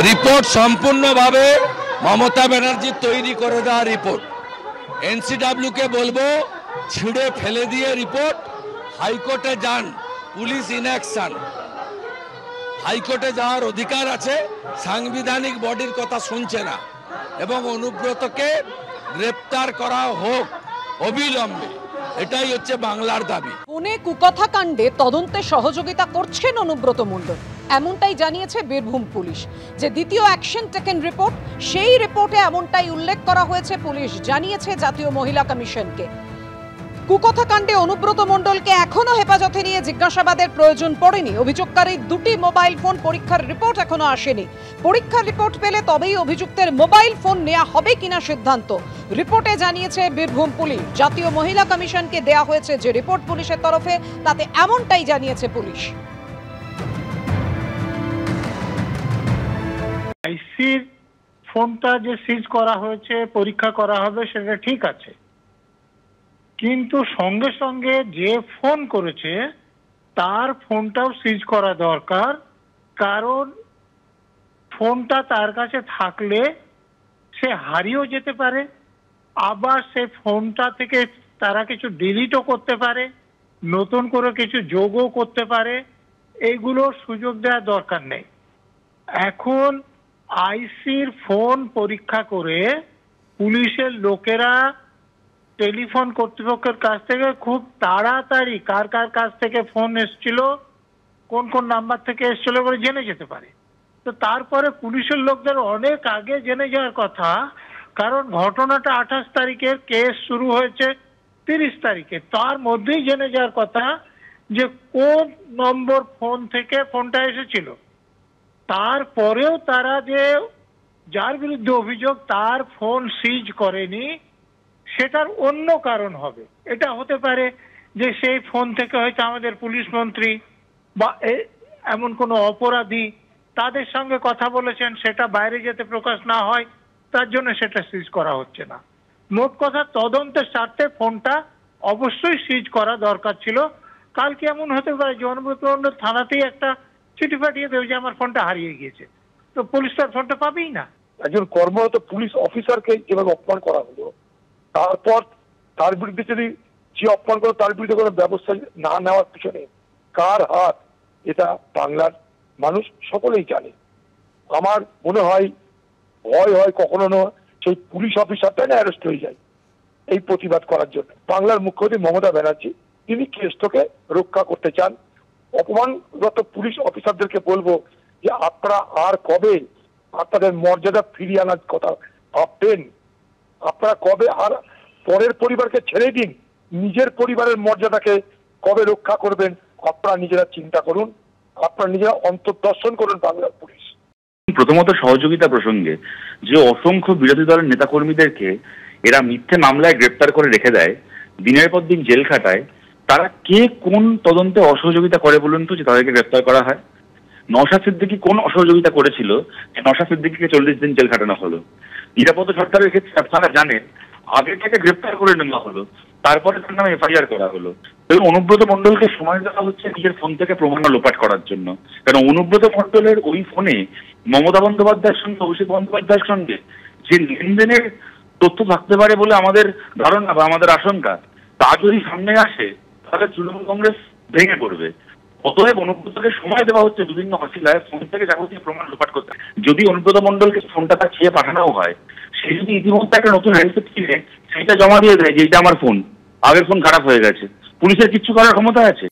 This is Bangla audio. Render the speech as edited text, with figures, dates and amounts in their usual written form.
রিপোর্ট সম্পূর্ণভাবে মমতা ব্যানার্জি তৈরি করে দেওয়া রিপোর্ট। এনসিডব্লিউ কে বলবো ছিঁড়ে ফেলে দিয়ে রিপোর্ট হাইকোর্টে যান। পুলিশ ইনঅ্যাকশন, হাইকোর্টে যাওয়ার অধিকার আছে, সাংবিধানিক বডির কথা শুনছে না এবং অনুব্রতকে গ্রেপ্তার করা হোক অবিলম্বে, এটাই হচ্ছে বাংলার দাবি। পুনে কুকথা কাণ্ডে তদন্তে সহযোগিতা করছেন অনুব্রত মণ্ডল, এমনটাই জানিয়েছে বীরভূম পুলিশ। যে দ্বিতীয় অ্যাকশন টেকেন রিপোর্ট, সেই রিপোর্টে এমনটাই উল্লেখ করা হয়েছে। পুলিশ জানিয়েছে জাতীয় মহিলা কমিশনকে কুকথা কাণ্ডে অনুব্রত মণ্ডলকে এখনো হেফাজতে নিয়ে জিজ্ঞাসাবাদের প্রয়োজন পড়েনি। অভিযোগকারীর দুটি মোবাইল ফোন পরীক্ষার রিপোর্ট এখনো আসেনি। পরীক্ষার রিপোর্ট পেলে তবেই অভিযুক্তের মোবাইল ফোন নেওয়া হবে কিনা সিদ্ধান্ত। রিপোর্টে জানিয়েছে বীরভূম পুলিশ। জাতীয় মহিলা কমিশনকে দেয়া হয়েছে যে রিপোর্ট পুলিশের তরফে, তাতে এমনটাই জানিয়েছে পুলিশ। আইসির ফোনটা যে সিজ করা হয়েছে, পরীক্ষা করা হবে, সেটা ঠিক আছে, কিন্তু সঙ্গে সঙ্গে যে ফোন করেছে তার ফোনটাও সিজ করা দরকার। কারণ ফোনটা তার কাছে থাকলে সে হারিয়েও যেতে পারে, আবার সে ফোনটা থেকে তারা কিছু ডিলিটও করতে পারে, নতুন করে কিছু যোগও করতে পারে। এইগুলোর সুযোগ দেওয়ার দরকার নেই। এখন আইসির ফোন পরীক্ষা করে পুলিশের লোকেরা টেলিফোন কর্তৃপক্ষের কাছ থেকে খুব তাড়াতাড়ি কার কার কাছ থেকে ফোন এসছিল, কোন কোন নাম্বার থেকে এসছিল বলে জেনে যেতে পারে। তো তারপরে পুলিশের লোকদের অনেক আগে জেনে যাওয়ার কথা, কারণ ঘটনাটা 28 তারিখের, কেস শুরু হয়েছে 30 তারিখে। তার মধ্যেই জেনে যাওয়ার কথা যে কোন নম্বর ফোন থেকে ফোনটা এসেছিল। তারপরেও তারা যে যার বিরুদ্ধে অভিযোগ তার ফোন সিজ করেনি, সেটার অন্য কারণ হবে। এটা হতে পারে যে সেই ফোন থেকে হয়তো আমাদের পুলিশ মন্ত্রী বা এমন কোনো অপরাধী তাদের সঙ্গে কথা বলেছেন, সেটা বাইরে যেতে প্রকাশ না হয়, তার জন্য সেটা সিজ করা হচ্ছে না। মোট কথা, তদন্তের স্বার্থে ফোনটা অবশ্যই সিজ করা দরকার ছিল। কালকে এমন হতে পারে যে অনুব্রত মণ্ডল থানাতেই একটা চিঠি পাঠিয়ে দেবে যে আমার ফোনটা হারিয়ে গিয়েছে, তো পুলিশ তার ফোনটা পাবেই না। একজন কর্মরত পুলিশ অফিসারকে যেভাবে অপমান করা হলো, তারপর তার বিরুদ্ধে যদি যে অপমান করো তার বিরুদ্ধে কোনো ব্যবস্থা না নেওয়ার পিছনে কার হাত, এটা বাংলার মানুষ সকলেই জানে। আমার মনে হয় ভয় হয় কখনো সেই পুলিশ অফিসারটা না অ্যারেস্ট হয়ে যায় এই প্রতিবাদ করার জন্য। বাংলার মুখ্যমন্ত্রী মমতা ব্যানার্জি তিনি কেসটাকে রক্ষা করতে চান। অপমানরত পুলিশ অফিসারদেরকে বলবো যে আপনারা আর কবে আপনাদের মর্যাদা ফিরিয়ে আনার কথা ভাববেন? আপনারা কবে আর পরের পরিবারকে ছেড়ে দিন, নিজের পরিবারের মর্যাদাকে কবে রক্ষা করবেন? আপনারা নিজেরা চিন্তা করুন, আপনারা নিজেরা অন্তর্দর্শন করুন বাংলার পুলিশ। প্রথমত সহযোগিতা প্রসঙ্গে যে অসংখ্য বিরোধী দলের নেতাকর্মীদেরকে এরা মিথ্যে মামলায় গ্রেপ্তার করে রেখে দেয়, দিনের পর দিন জেল খাটায়, তারা কে কোন তদন্তে অসহযোগিতা করে বলুন তো যে তাদেরকে গ্রেপ্তার করা হয়? নওশাদ সিদ্দিকী কোন অসহযোগিতা করেছিল যে নওশাদ সিদ্দিকীকে 40 দিন জেল খাটানো হলো? নিরাপদ সরকারের ক্ষেত্রে আপনারা জানেন আগে থেকে গ্রেপ্তার করে নেওয়া হলো, তারপরে তার নামে এফআইআর করা হলো। এবং অনুব্রত মণ্ডলকে সময় দেওয়া হচ্ছে নিজের ফোন থেকে প্রমাণ লোপাট করার জন্য। কারণ অনুব্রত মণ্ডলের ওই ফোনে মমতা বন্দ্যোপাধ্যায়ের সঙ্গে, অভিষেক বন্দ্যোপাধ্যায়ের সঙ্গে যে লেনদেনের তথ্য থাকতে পারে বলে আমাদের ধারণা বা আমাদের আশঙ্কা, তা যদি সামনে আসে তাহলে তৃণমূল কংগ্রেস ভেঙে পড়বে। অতএব অনুব্রতকে সময় দেওয়া হচ্ছে বিভিন্ন অশিলায় ফোন থেকে যাবতীয় প্রমাণ লোপাট করতে। যদি অনুব্রত মণ্ডলকে ফোনটা তার চেয়ে পাঠানো হয়, সে যদি ইতিমধ্যে একটা নতুন হ্যান্ডসেট কিনে সেটা জমা দিয়ে দেয় যে এটা আমার ফোন, আগের ফোন খারাপ হয়ে গেছে, পুলিশের কিচ্ছু করার ক্ষমতা আছে?